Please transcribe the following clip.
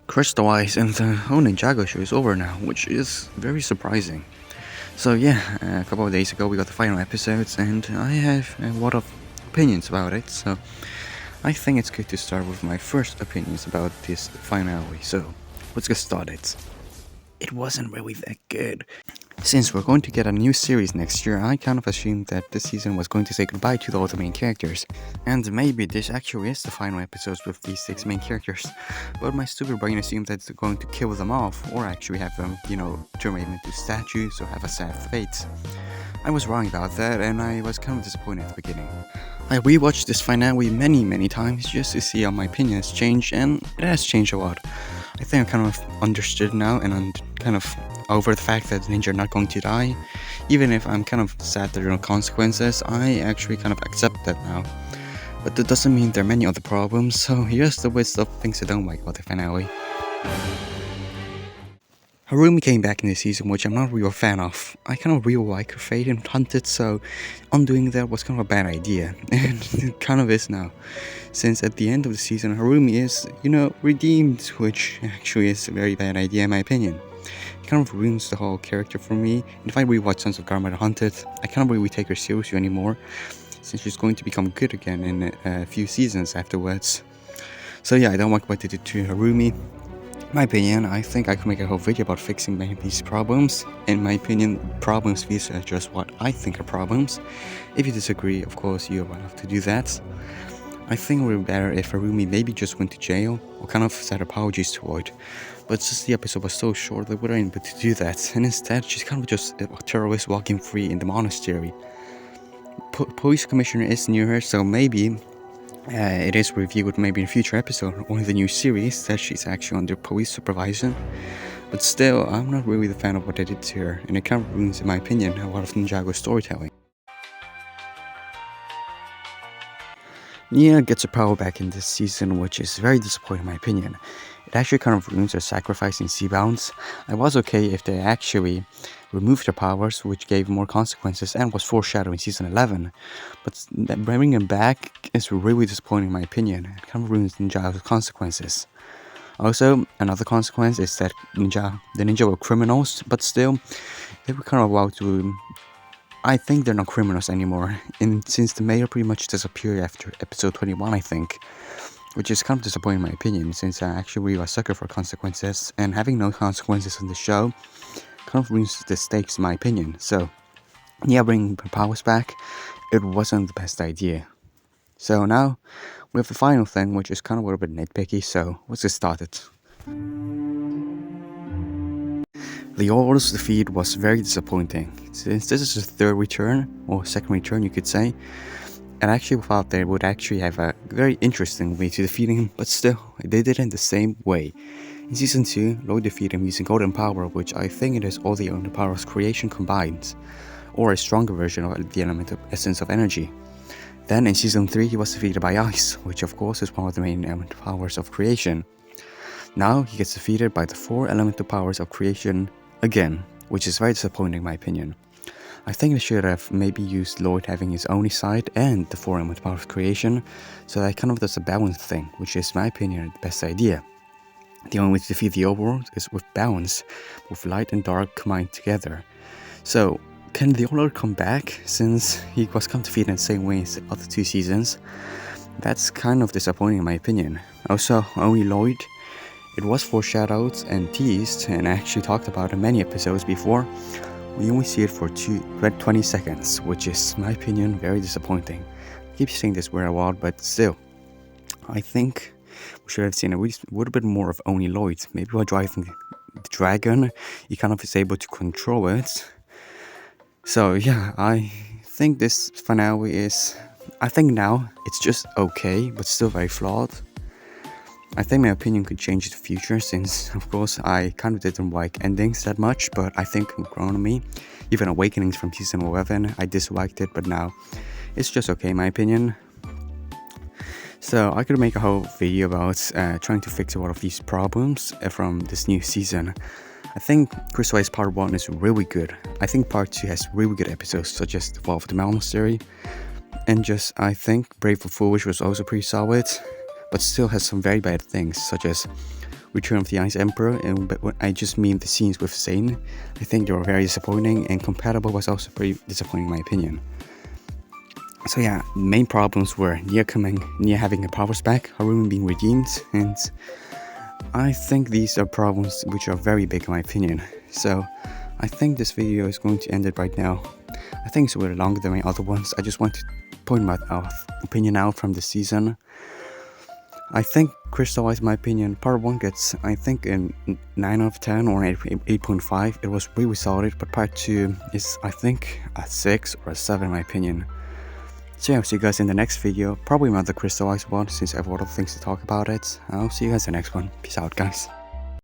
Crystalized and the whole Ninjago show is over now, which is very surprising. So yeah, a couple of days ago we got the final episodes and I have a lot of opinions about it, so I think it's good to start with my first opinions about this finale. So let's get started. It wasn't really that good. Since we're going to get a new series next year, I kind of assumed that this season was going to say goodbye to all the main characters. And maybe this actually is the final episodes with these 6 main characters. But my stupid brain assumed that they're going to kill them off, or actually have them, turn them into statues or have a sad fate. I was wrong about that, and I was kind of disappointed at the beginning. I rewatched this finale many times just to see how my opinion has changed, and it has changed a lot. I think I kind of understood now, and I'm kind of over the fact that ninja are not going to die. Even if I'm kind of sad there are no consequences, I actually kind of accept that now. But that doesn't mean there are many other problems, so here's the list of things I don't like about the finale. Harumi came back in this season, which I'm not really a fan of. I kind of really like her fate and Hunted, so undoing that was kind of a bad idea, and it kind of is now. Since at the end of the season, Harumi is, redeemed, which actually is a very bad idea in my opinion. It kind of ruins the whole character for me, and if I rewatch Sons of Garmadon Hunted, I can't really take her seriously anymore, since she's going to become good again in a few seasons afterwards. So yeah, I don't like what they did to Harumi. In my opinion, I think I could make a whole video about fixing many of these problems. In my opinion, problems these are just what I think are problems. If you disagree, of course, you're allowed to do that. I think it would be better if Harumi maybe just went to jail, or kind of said apologies to Lloyd. But since the episode was so short, they weren't able to do that, and instead she's kind of just a terrorist walking free in the monastery. Police commissioner is near her, so maybe it is reviewed maybe in a future episode or in the new series that she's actually under police supervision. But still, I'm not really the fan of what they did to her, and it kind of ruins, in my opinion, a lot of Ninjago storytelling. Nia gets her power back in this season, which is very disappointing in my opinion. It actually kind of ruins her sacrificing sea bounds. I was okay if they actually removed her powers, which gave more consequences and was foreshadowed in season 11. But bringing them back is really disappointing in my opinion. It kind of ruins Ninjago's consequences. Also, another consequence is that the ninja were criminals, but still, they were kind of allowed to... I think they're not criminals anymore, and since the mayor pretty much disappeared after episode 21, I think. Which is kind of disappointing in my opinion, since I actually really a sucker for consequences, and having no consequences on the show kind of ruins the stakes in my opinion. So, yeah, bringing her powers back, it wasn't the best idea. So now, we have the final thing, which is kind of a little bit nitpicky, so let's get started. The Orl's defeat was very disappointing, since this is the third return, or second return you could say. And I actually thought they would actually have a very interesting way to defeating him, but still, they did it in the same way. In Season 2, Lloyd defeated him using Golden Power, which I think it is all the element powers of creation combined, or a stronger version of the element of essence of energy. Then in Season 3, he was defeated by Ice, which of course is one of the main element powers of creation. Now he gets defeated by the 4 elemental powers of creation again, which is very disappointing in my opinion. I think they should have maybe used Lloyd having his only side and the 4 element power of creation, so that kind of does a balance thing, which is in my opinion the best idea. The only way to defeat the overworld is with balance, with light and dark combined together. So, can the Overlord come back, since he was kind of defeated in the same way as the other 2 seasons? That's kind of disappointing in my opinion. Also, only Lloyd. It was foreshadowed and teased, and actually talked about in many episodes before. We only see it for 20 seconds, which is, in my opinion, very disappointing. I keep saying this word a lot, but still. I think we should have seen a little bit more of only Lloyd. Maybe while driving the dragon, he kind of is able to control it. So yeah, I think this finale is... I think now it's just okay, but still very flawed. I think my opinion could change in the future, since, of course, I kind of didn't like endings that much, but I think it's grown on me. Even Awakenings from Season 11, I disliked it, but now it's just okay in my opinion. So I could make a whole video about trying to fix a lot of these problems from this new season. I think Crystalized Part 1 is really good. I think Part 2 has really good episodes, such as The Fall of the Monastery. And I think Brave for Foolish was also pretty solid, but still has some very bad things, such as Return of the Ice Emperor, but when I just mean the scenes with Zane, I think they were very disappointing, and Compatible was also pretty disappointing in my opinion. So yeah, main problems were Nia having her powers back, Harumi being redeemed, and I think these are problems which are very big in my opinion. So I think this video is going to end it right now. I think it's a little longer than my other ones. I just want to point my opinion out from this season. I think Crystalized, my opinion, part 1 gets, I think, a 9 out of 10 or an 8.5. It was really solid, but part 2 is, I think, a 6 or a 7 in my opinion. So yeah, I'll see you guys in the next video, probably another Crystalized one, since I have a lot of things to talk about it. I'll see you guys in the next one. Peace out, guys.